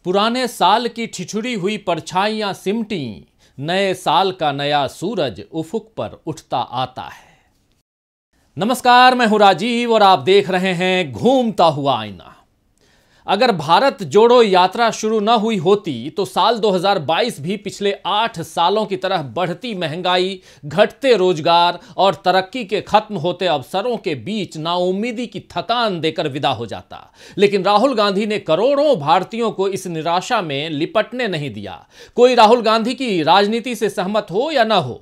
पुराने साल की ठिठुरी हुई परछाइयां सिमटी, नए साल का नया सूरज उफुक पर उठता आता है। नमस्कार, मैं हूं राजीव और आप देख रहे हैं घूमता हुआ आईना। अगर भारत जोड़ो यात्रा शुरू न हुई होती तो साल 2022 भी पिछले 8 सालों की तरह बढ़ती महंगाई, घटते रोजगार और तरक्की के खत्म होते अवसरों के बीच नाउम्मीदी की थकान देकर विदा हो जाता। लेकिन राहुल गांधी ने करोड़ों भारतीयों को इस निराशा में लिपटने नहीं दिया। कोई राहुल गांधी की राजनीति से सहमत हो या ना हो,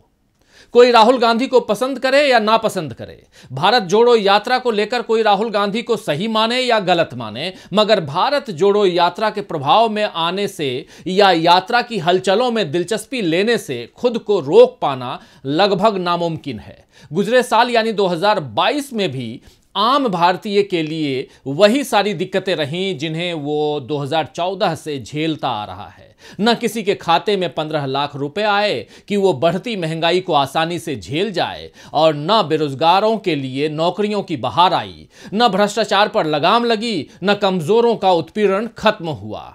कोई राहुल गांधी को पसंद करे या ना पसंद करे, भारत जोड़ो यात्रा को लेकर कोई राहुल गांधी को सही माने या गलत माने, मगर भारत जोड़ो यात्रा के प्रभाव में आने से या यात्रा की हलचलों में दिलचस्पी लेने से खुद को रोक पाना लगभग नामुमकिन है। गुजरे साल यानी 2022 में भी आम भारतीय के लिए वही सारी दिक्कतें रहीं जिन्हें वो 2014 से झेलता आ रहा है। न किसी के खाते में 15 लाख रुपए आए कि वो बढ़ती महंगाई को आसानी से झेल जाए, और न बेरोजगारों के लिए नौकरियों की बहार आई, न भ्रष्टाचार पर लगाम लगी, न कमजोरों का उत्पीड़न खत्म हुआ।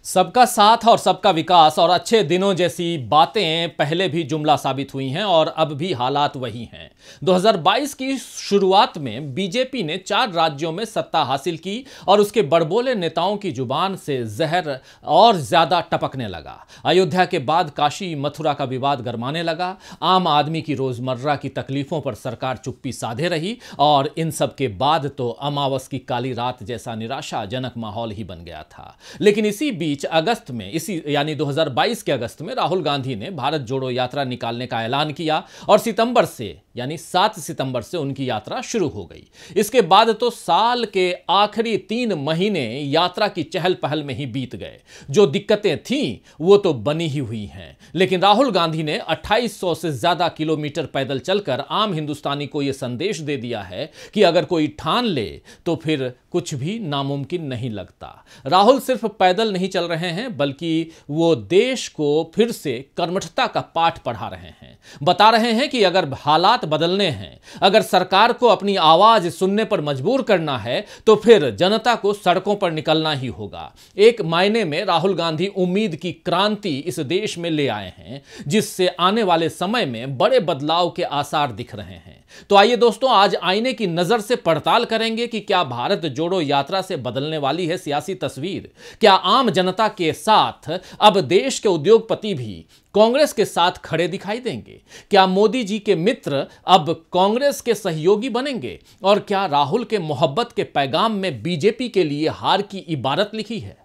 सबका साथ और सबका विकास और अच्छे दिनों जैसी बातें पहले भी जुमला साबित हुई हैं और अब भी हालात वही हैं। 2022 की शुरुआत में बीजेपी ने 4 राज्यों में सत्ता हासिल की और उसके बड़बोले नेताओं की जुबान से जहर और ज्यादा टपकने लगा। अयोध्या के बाद काशी मथुरा का विवाद गरमाने लगा। आम आदमी की रोजमर्रा की तकलीफों पर सरकार चुप्पी साधे रही और इन सब के बाद तो अमावस की काली रात जैसा निराशाजनक माहौल ही बन गया था। लेकिन इसी बीच अगस्त में, इसी यानी 2022 के अगस्त में राहुल गांधी ने भारत जोड़ो यात्रा निकालने का ऐलान किया और सितंबर से यानी 7 सितंबर से उनकी यात्रा शुरू हो गई। इसके बाद तो साल के आखिरी 3 महीने यात्रा की चहल पहल में ही बीत गए। जो दिक्कतें थीं वो तो बनी ही हुई हैं, लेकिन राहुल गांधी ने 2800 से ज्यादा किलोमीटर पैदल चलकर आम हिंदुस्तानी को यह संदेश दे दिया है कि अगर कोई ठान ले तो फिर कुछ भी नामुमकिन नहीं लगता। राहुल सिर्फ पैदल नहीं चल रहे हैं, बल्कि वो देश को फिर से कर्मठता का पाठ पढ़ा रहे हैं। बता रहे हैं कि अगर हालात बदलने हैं, अगर सरकार को अपनी आवाज सुनने पर मजबूर करना है तो फिर जनता को सड़कों पर निकलना ही होगा। एक मायने में राहुल गांधी उम्मीद की क्रांति इस देश में ले आए हैं, जिससे आने वाले समय में बड़े बदलाव के आसार दिख रहे हैं। तो आइए दोस्तों, आज आईने की नजर से पड़ताल करेंगे कि क्या भारत जोड़ो यात्रा से बदलने वाली है सियासी तस्वीर। क्या आम जनता के साथ अब देश के उद्योगपति भी कांग्रेस के साथ खड़े दिखाई देंगे? क्या मोदी जी के मित्र अब कांग्रेस के सहयोगी बनेंगे? और क्या राहुल के मोहब्बत के पैगाम में बीजेपी के लिए हार की इबारत लिखी है?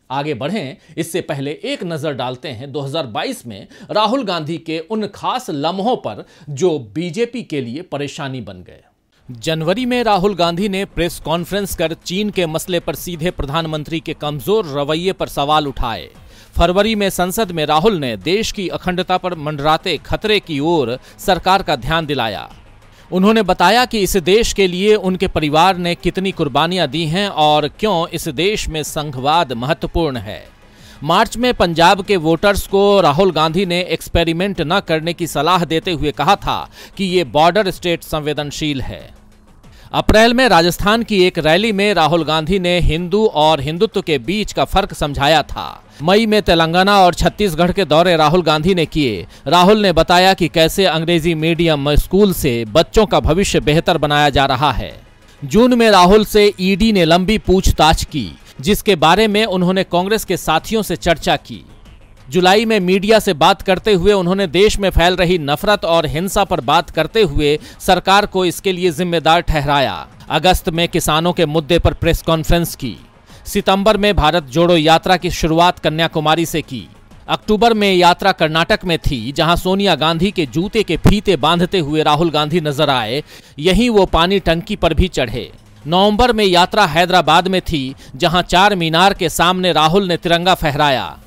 आगे बढ़ें इससे पहले एक नजर डालते हैं 2022 में राहुल गांधी के उन खास लम्हों पर जो बीजेपी के लिए परेशानी बन गए। जनवरी में राहुल गांधी ने प्रेस कॉन्फ्रेंस कर चीन के मसले पर सीधे प्रधानमंत्री के कमजोर रवैये पर सवाल उठाए। फरवरी में संसद में राहुल ने देश की अखंडता पर मंडराते खतरे की ओर सरकार का ध्यान दिलाया। उन्होंने बताया कि इस देश के लिए उनके परिवार ने कितनी कुर्बानियां दी हैं और क्यों इस देश में संघवाद महत्वपूर्ण है। मार्च में पंजाब के वोटर्स को राहुल गांधी ने एक्सपेरिमेंट न करने की सलाह देते हुए कहा था कि ये बॉर्डर स्टेट संवेदनशील है। अप्रैल में राजस्थान की एक रैली में राहुल गांधी ने हिंदू और हिंदुत्व के बीच का फर्क समझाया था। मई में तेलंगाना और छत्तीसगढ़ के दौरे राहुल गांधी ने किए। राहुल ने बताया कि कैसे अंग्रेजी मीडियम स्कूल से बच्चों का भविष्य बेहतर बनाया जा रहा है। जून में राहुल से ईडी ने लंबी पूछताछ की, जिसके बारे में उन्होंने कांग्रेस के साथियों से चर्चा की। जुलाई में मीडिया से बात करते हुए उन्होंने देश में फैल रही नफरत और हिंसा पर बात करते हुए सरकार को इसके लिए जिम्मेदार ठहराया। अगस्त में किसानों के मुद्दे पर प्रेस कॉन्फ्रेंस की। सितंबर में भारत जोड़ो यात्रा की शुरुआत कन्याकुमारी से की। अक्टूबर में यात्रा कर्नाटक में थी, जहां सोनिया गांधी के जूते के फीते बांधते हुए राहुल गांधी नजर आए। यहीं वो पानी टंकी पर भी चढ़े। नवंबर में यात्रा हैदराबाद में थी, जहां 4 मीनार के सामने राहुल ने तिरंगा फहराया।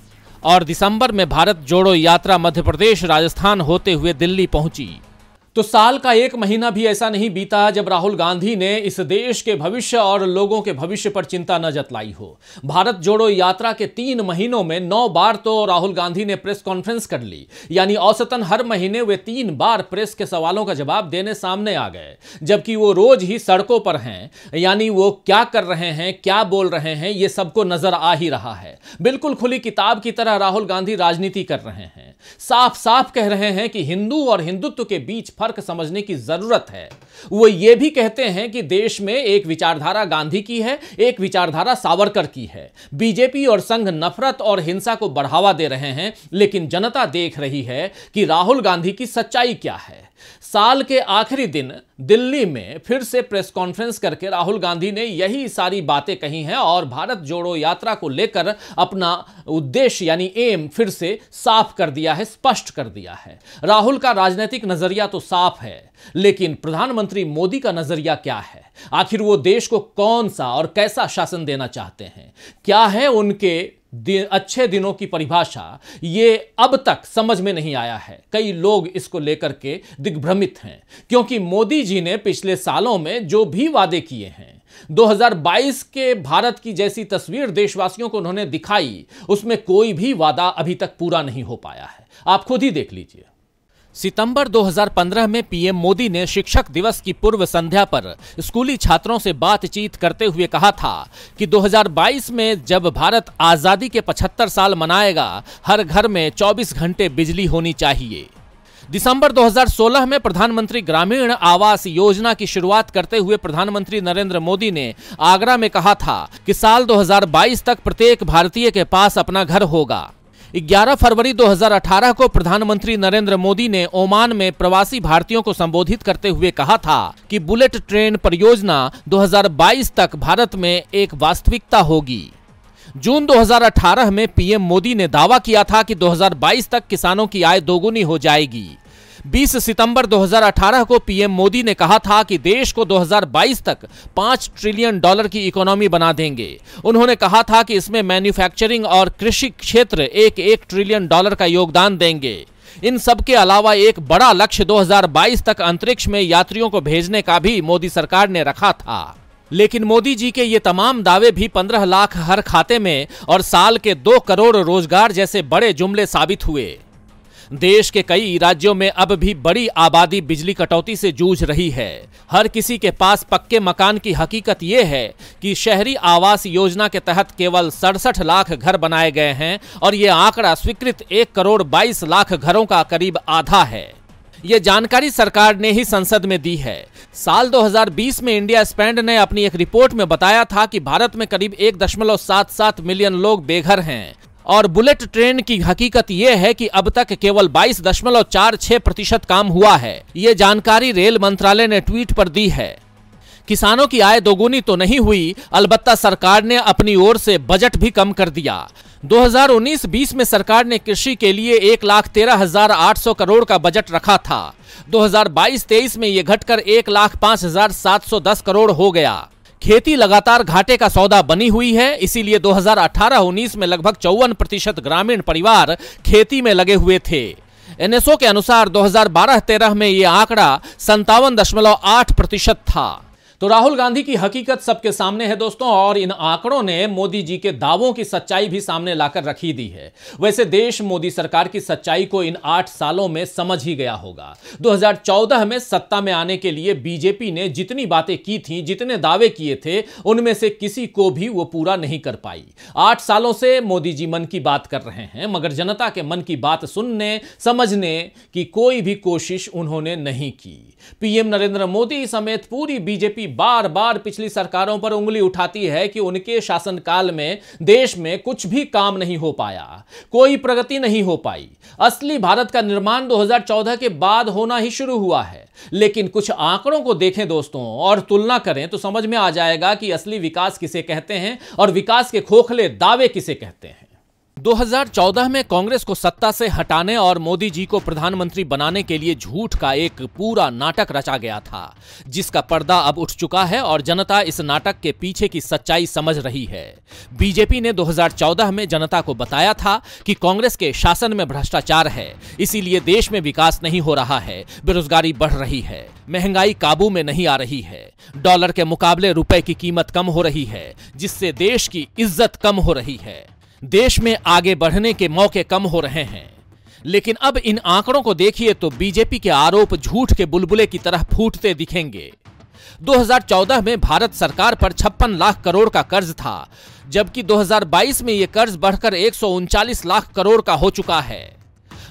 और दिसंबर में भारत जोड़ो यात्रा मध्य प्रदेश राजस्थान होते हुए दिल्ली पहुंची। तो साल का एक महीना भी ऐसा नहीं बीता जब राहुल गांधी ने इस देश के भविष्य और लोगों के भविष्य पर चिंता न जतलाई हो। भारत जोड़ो यात्रा के 3 महीनों में 9 बार तो राहुल गांधी ने प्रेस कॉन्फ्रेंस कर ली, यानी औसतन हर महीने वे 3 बार प्रेस के सवालों का जवाब देने सामने आ गए, जबकि वो रोज ही सड़कों पर हैं। यानी वो क्या कर रहे हैं, क्या बोल रहे हैं, ये सबको नजर आ ही रहा है। बिल्कुल खुली किताब की तरह राहुल गांधी राजनीति कर रहे हैं। साफ साफ कह रहे हैं कि हिंदू और हिंदुत्व के बीच फर्क समझने की जरूरत है। वो ये भी कहते हैं कि देश में एक विचारधारा गांधी की है, एक विचारधारा सावरकर की है। बीजेपी और संघ नफरत और हिंसा को बढ़ावा दे रहे हैं, लेकिन जनता देख रही है कि राहुल गांधी की सच्चाई क्या है। साल के आखिरी दिन दिल्ली में फिर से प्रेस कॉन्फ्रेंस करके राहुल गांधी ने यही सारी बातें कही हैं और भारत जोड़ो यात्रा को लेकर अपना उद्देश्य यानी एम फिर से साफ कर दिया है, स्पष्ट कर दिया है। राहुल का राजनीतिक नजरिया तो साफ है, लेकिन प्रधानमंत्री मोदी का नजरिया क्या है? आखिर वो देश को कौन सा और कैसा शासन देना चाहते हैं? क्या है उनके अच्छे दिनों की परिभाषा? ये अब तक समझ में नहीं आया है। कई लोग इसको लेकर के दिग्भ्रमित हैं, क्योंकि मोदी जी ने पिछले सालों में जो भी वादे किए हैं, 2022 के भारत की जैसी तस्वीर देशवासियों को उन्होंने दिखाई, उसमें कोई भी वादा अभी तक पूरा नहीं हो पाया है। आप खुद ही देख लीजिए। सितंबर 2015 में पीएम मोदी ने शिक्षक दिवस की पूर्व संध्या पर स्कूली छात्रों से बातचीत करते हुए कहा था कि 2022 में जब भारत आजादी के 75 साल मनाएगा, हर घर में 24 घंटे बिजली होनी चाहिए। दिसंबर 2016 में प्रधानमंत्री ग्रामीण आवास योजना की शुरुआत करते हुए प्रधानमंत्री नरेंद्र मोदी ने आगरा में कहा था कि साल 2022 तक प्रत्येक भारतीय के पास अपना घर होगा। 11 फरवरी 2018 को प्रधानमंत्री नरेंद्र मोदी ने ओमान में प्रवासी भारतीयों को संबोधित करते हुए कहा था कि बुलेट ट्रेन परियोजना 2022 तक भारत में एक वास्तविकता होगी। जून 2018 में पीएम मोदी ने दावा किया था कि 2022 तक किसानों की आय दोगुनी हो जाएगी। 20 सितंबर 2018 को पीएम मोदी ने कहा था कि देश को 2022 तक $5 ट्रिलियन की इकोनॉमी बना देंगे। उन्होंने कहा था कि इसमें मैन्युफैक्चरिंग और कृषि क्षेत्र $1 ट्रिलियन का योगदान देंगे। इन सब के अलावा एक बड़ा लक्ष्य 2022 तक अंतरिक्ष में यात्रियों को भेजने का भी मोदी सरकार ने रखा था। लेकिन मोदी जी के ये तमाम दावे भी 15 लाख हर खाते में और साल के 2 करोड़ रोजगार जैसे बड़े जुमले साबित हुए। देश के कई राज्यों में अब भी बड़ी आबादी बिजली कटौती से जूझ रही है। हर किसी के पास पक्के मकान की हकीकत यह है कि शहरी आवास योजना के तहत केवल 67 लाख घर बनाए गए हैं और यह आंकड़ा स्वीकृत 1 करोड़ 22 लाख घरों का करीब आधा है। यह जानकारी सरकार ने ही संसद में दी है। साल 2020 में इंडिया स्पैंड ने अपनी एक रिपोर्ट में बताया था कि भारत में करीब 1.77 मिलियन लोग बेघर हैं और बुलेट ट्रेन की हकीकत यह है कि अब तक केवल 22.46% काम हुआ है। ये जानकारी रेल मंत्रालय ने ट्वीट पर दी है। किसानों की आय दोगुनी तो नहीं हुई, अलबत्ता सरकार ने अपनी ओर से बजट भी कम कर दिया। 2019-20 में सरकार ने कृषि के लिए 1,13,800 करोड़ का बजट रखा था। 2022-23 में यह घटकर 1,05,710 करोड़ हो गया। खेती लगातार घाटे का सौदा बनी हुई है, इसीलिए 2018-19 में लगभग 54% ग्रामीण परिवार खेती में लगे हुए थे। एनएसओ के अनुसार 2012-13 में यह आंकड़ा 57.8% था। तो राहुल गांधी की हकीकत सबके सामने है दोस्तों, और इन आंकड़ों ने मोदी जी के दावों की सच्चाई भी सामने लाकर रखी दी है। वैसे देश मोदी सरकार की सच्चाई को इन 8 सालों में समझ ही गया होगा। 2014 में सत्ता में आने के लिए बीजेपी ने जितनी बातें की थी, जितने दावे किए थे, उनमें से किसी को भी वो पूरा नहीं कर पाई। 8 सालों से मोदी जी मन की बात कर रहे हैं, मगर जनता के मन की बात सुनने समझने की कोई भी कोशिश उन्होंने नहीं की। पीएम नरेंद्र मोदी समेत पूरी बीजेपी बार बार पिछली सरकारों पर उंगली उठाती है कि उनके शासनकाल में देश में कुछ भी काम नहीं हो पाया, कोई प्रगति नहीं हो पाई। असली भारत का निर्माण 2014 के बाद होना ही शुरू हुआ है। लेकिन कुछ आंकड़ों को देखें दोस्तों और तुलना करें तो समझ में आ जाएगा कि असली विकास किसे कहते हैं और विकास के खोखले दावे किसे कहते हैं। 2014 में कांग्रेस को सत्ता से हटाने और मोदी जी को प्रधानमंत्री बनाने के लिए झूठ का एक पूरा नाटक रचा गया था, जिसका पर्दा अब उठ चुका है और जनता इस नाटक के पीछे की सच्चाई समझ रही है। बीजेपी ने 2014 में जनता को बताया था कि कांग्रेस के शासन में भ्रष्टाचार है, इसीलिए देश में विकास नहीं हो रहा है, बेरोजगारी बढ़ रही है, महंगाई काबू में नहीं आ रही है, डॉलर के मुकाबले रुपए की कीमत कम हो रही है, जिससे देश की इज्जत कम हो रही है, देश में आगे बढ़ने के मौके कम हो रहे हैं। लेकिन अब इन आंकड़ों को देखिए तो बीजेपी के आरोप झूठ के बुलबुले की तरह फूटते दिखेंगे। 2014 में भारत सरकार पर 56 लाख करोड़ का कर्ज था, जबकि 2022 में यह कर्ज बढ़कर 139 लाख करोड़ का हो चुका है।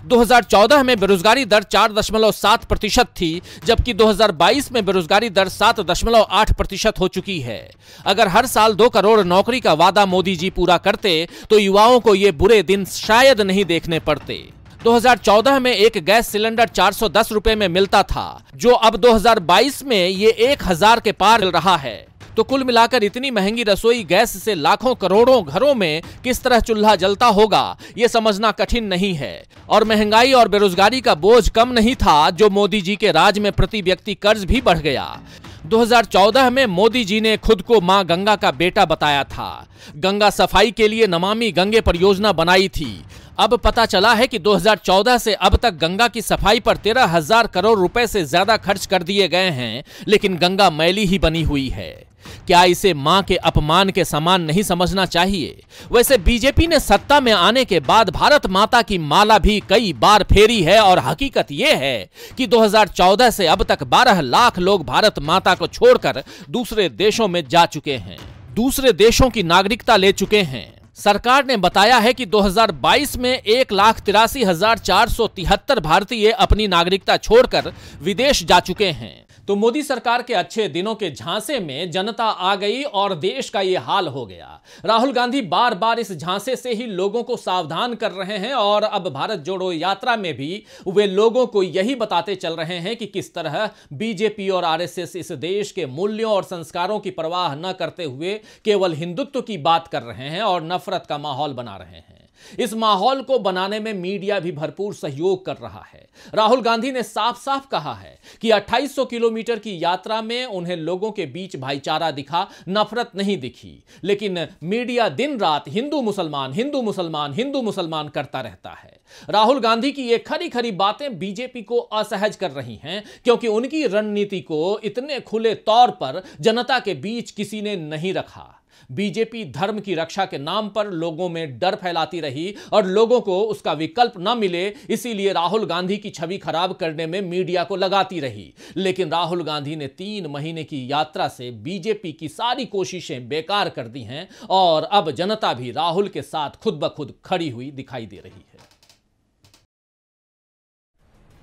2014 में बेरोजगारी दर 4.7% थी, जबकि 2022 में बेरोजगारी दर 7.8% हो चुकी है। अगर हर साल 2 करोड़ नौकरी का वादा मोदी जी पूरा करते तो युवाओं को ये बुरे दिन शायद नहीं देखने पड़ते। 2014 में एक गैस सिलेंडर 410 रुपए में मिलता था, जो अब 2022 में ये 1000 के पार मिल रहा है। तो कुल मिलाकर इतनी महंगी रसोई गैस से लाखों करोड़ों घरों में किस तरह चूल्हा जलता होगा, यह समझना कठिन नहीं है। और महंगाई और बेरोजगारी का बोझ कम नहीं था, जो मोदी जी के राज में प्रति व्यक्ति कर्ज भी बढ़ गया। 2014 में मोदी जी ने खुद को मां गंगा का बेटा बताया था, गंगा सफाई के लिए नमामि गंगे परियोजना बनाई थी। अब पता चला है कि 2014 से अब तक गंगा की सफाई पर 13,000 करोड़ रुपए से ज्यादा खर्च कर दिए गए हैं, लेकिन गंगा मैली ही बनी हुई है। क्या इसे मां के अपमान के समान नहीं समझना चाहिए? वैसे बीजेपी ने सत्ता में आने के बाद भारत माता की माला भी कई बार फेरी है और हकीकत यह है कि 2014 से अब तक 12 लाख लोग भारत माता को छोड़कर दूसरे देशों में जा चुके हैं, दूसरे देशों की नागरिकता ले चुके हैं। सरकार ने बताया है कि 2022 में 1,83,473 भारतीय अपनी नागरिकता छोड़कर विदेश जा चुके हैं। तो मोदी सरकार के अच्छे दिनों के झांसे में जनता आ गई और देश का ये हाल हो गया। राहुल गांधी बार बार इस झांसे से ही लोगों को सावधान कर रहे हैं और अब भारत जोड़ो यात्रा में भी वे लोगों को यही बताते चल रहे हैं कि किस तरह बीजेपी और आरएसएस इस देश के मूल्यों और संस्कारों की परवाह न करते हुए केवल हिंदुत्व की बात कर रहे हैं और नफरत का माहौल बना रहे हैं। इस माहौल को बनाने में मीडिया भी भरपूर सहयोग कर रहा है। राहुल गांधी ने साफ साफ कहा है कि 2800 किलोमीटर की यात्रा में उन्हें लोगों के बीच भाईचारा दिखा, नफरत नहीं दिखी। लेकिन मीडिया दिन रात हिंदू मुसलमान, हिंदू मुसलमान, हिंदू मुसलमान करता रहता है। राहुल गांधी की ये खरी खरी बातें बीजेपी को असहज कर रही हैं, क्योंकि उनकी रणनीति को इतने खुले तौर पर जनता के बीच किसी ने नहीं रखा। बीजेपी धर्म की रक्षा के नाम पर लोगों में डर फैलाती रही और लोगों को उसका विकल्प न मिले, इसीलिए राहुल गांधी की छवि खराब करने में मीडिया को लगाती रही। लेकिन राहुल गांधी ने 3 महीने की यात्रा से बीजेपी की सारी कोशिशें बेकार कर दी हैं और अब जनता भी राहुल के साथ खुद ब खुद खड़ी हुई दिखाई दे रही है।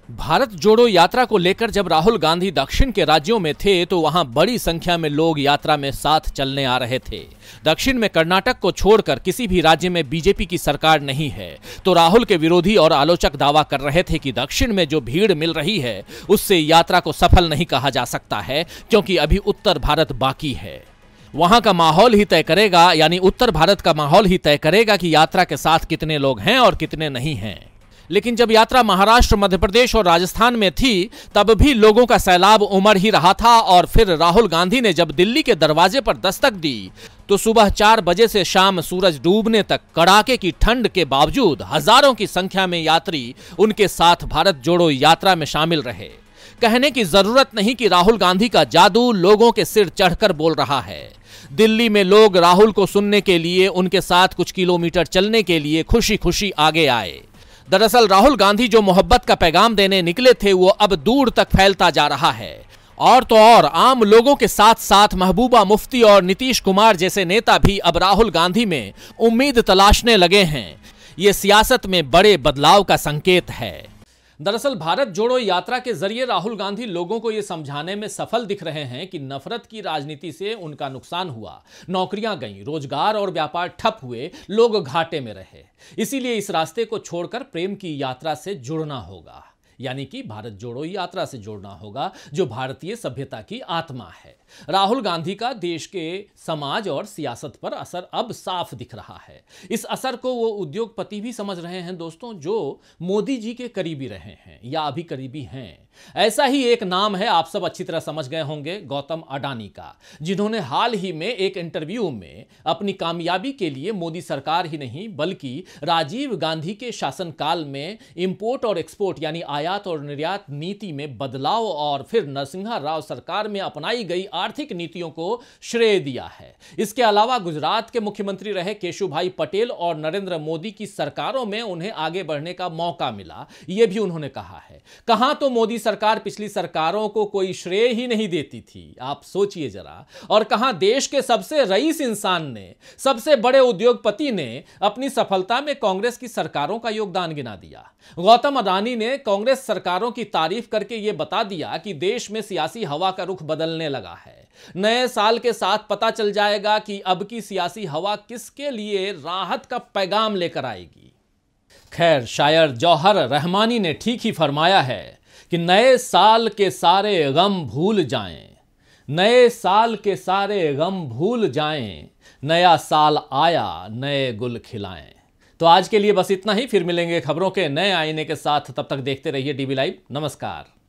भारत जोड़ो यात्रा को लेकर जब राहुल गांधी दक्षिण के राज्यों में थे तो वहां बड़ी संख्या में लोग यात्रा में साथ चलने आ रहे थे। दक्षिण में कर्नाटक को छोड़कर किसी भी राज्य में बीजेपी की सरकार नहीं है, तो राहुल के विरोधी और आलोचक दावा कर रहे थे कि दक्षिण में जो भीड़ मिल रही है उससे यात्रा को सफल नहीं कहा जा सकता है, क्योंकि अभी उत्तर भारत बाकी है। वहां का माहौल ही तय करेगा, यानी उत्तर भारत का माहौल ही तय करेगा कि यात्रा के साथ कितने लोग हैं और कितने नहीं हैं। लेकिन जब यात्रा महाराष्ट्र, मध्य प्रदेश और राजस्थान में थी तब भी लोगों का सैलाब उमड़ ही रहा था। और फिर राहुल गांधी ने जब दिल्ली के दरवाजे पर दस्तक दी तो सुबह 4 बजे से शाम सूरज डूबने तक कड़ाके की ठंड के बावजूद हजारों की संख्या में यात्री उनके साथ भारत जोड़ो यात्रा में शामिल रहे। कहने की जरूरत नहीं कि राहुल गांधी का जादू लोगों के सिर चढ़कर बोल रहा है। दिल्ली में लोग राहुल को सुनने के लिए, उनके साथ कुछ किलोमीटर चलने के लिए खुशी खुशी आगे आए। दरअसल राहुल गांधी जो मोहब्बत का पैगाम देने निकले थे वो अब दूर तक फैलता जा रहा है। और तो और आम लोगों के साथ साथ महबूबा मुफ्ती और नीतीश कुमार जैसे नेता भी अब राहुल गांधी में उम्मीद तलाशने लगे हैं। ये सियासत में बड़े बदलाव का संकेत है। दरअसल भारत जोड़ो यात्रा के जरिए राहुल गांधी लोगों को यह समझाने में सफल दिख रहे हैं कि नफरत की राजनीति से उनका नुकसान हुआ, नौकरियां गईं, रोजगार और व्यापार ठप हुए, लोग घाटे में रहे। इसीलिए इस रास्ते को छोड़कर प्रेम की यात्रा से जुड़ना होगा। यानी कि भारत जोड़ो यात्रा से जोड़ना होगा, जो भारतीय सभ्यता की आत्मा है। राहुल गांधी का देश के समाज और सियासत पर असर अब साफ दिख रहा है। इस असर को वो उद्योगपति भी समझ रहे हैं दोस्तों, जो मोदी जी के करीबी रहे हैं या अभी करीबी हैं। ऐसा ही एक नाम है, आप सब अच्छी तरह समझ गए होंगे, गौतम अडानी का, जिन्होंने हाल ही में एक इंटरव्यू में अपनी कामयाबी के लिए मोदी सरकार ही नहीं बल्कि राजीव गांधी के शासनकाल में इंपोर्ट और एक्सपोर्ट यानी आयात और निर्यात नीति में बदलाव और फिर नरसिम्हा राव सरकार में अपनाई गई आर्थिक नीतियों को श्रेय दिया है। इसके अलावा गुजरात के मुख्यमंत्री रहे केशुभाई पटेल और नरेंद्र मोदी की सरकारों में उन्हें आगे बढ़ने का मौका मिला, यह भी उन्होंने कहा है। कहां तो मोदी सरकार पिछली सरकारों को कोई श्रेय ही नहीं देती थी, आप सोचिए जरा, और कहां देश के सबसे रईस इंसान ने, सबसे बड़े उद्योगपति ने अपनी सफलता में कांग्रेस की सरकारों का योगदान गिना दिया। गौतम अडानी ने कांग्रेस सरकारों की तारीफ करके यह बता दिया कि देश में सियासी हवा का रुख बदलने लगा है। नए साल के साथ पता चल जाएगा कि अब की सियासी हवा किसके लिए राहत का पैगाम लेकर आएगी। खैर, शायर जौहर रहमानी ने ठीक ही फरमाया है कि नए साल के सारे गम भूल जाएं, नए साल के सारे गम भूल जाएं, नया साल आया नए गुल खिलाएं। तो आज के लिए बस इतना ही, फिर मिलेंगे खबरों के नए आईने के साथ। तब तक देखते रहिए डीवी लाइव। नमस्कार।